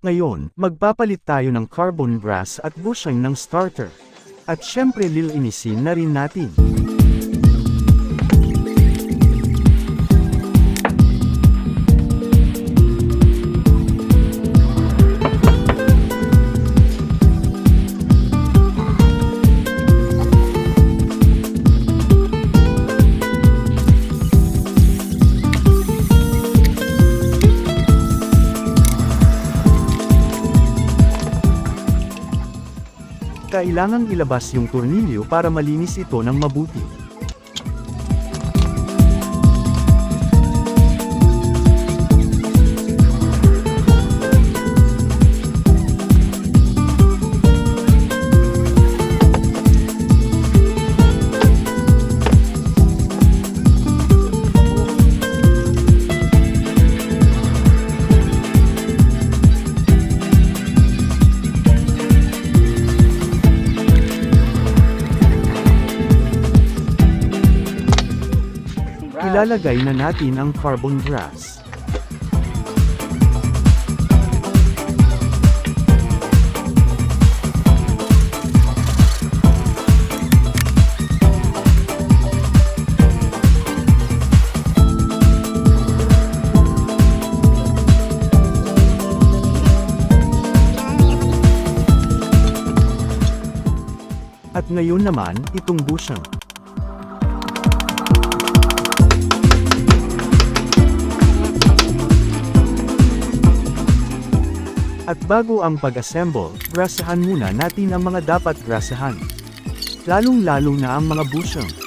Ngayon, magpapalit tayo ng carbon brass at bushing ng starter. At syempre lilinisin na rin natin. Kailangang ilabas yung tornilyo para malinis ito ng mabuti. Ilalagay na natin ang carbon brass. At ngayon naman, itong bushing. At bago ang pag-assemble, brasahan muna natin ang mga dapat brasahan. Lalong-lalo na ang mga bushing.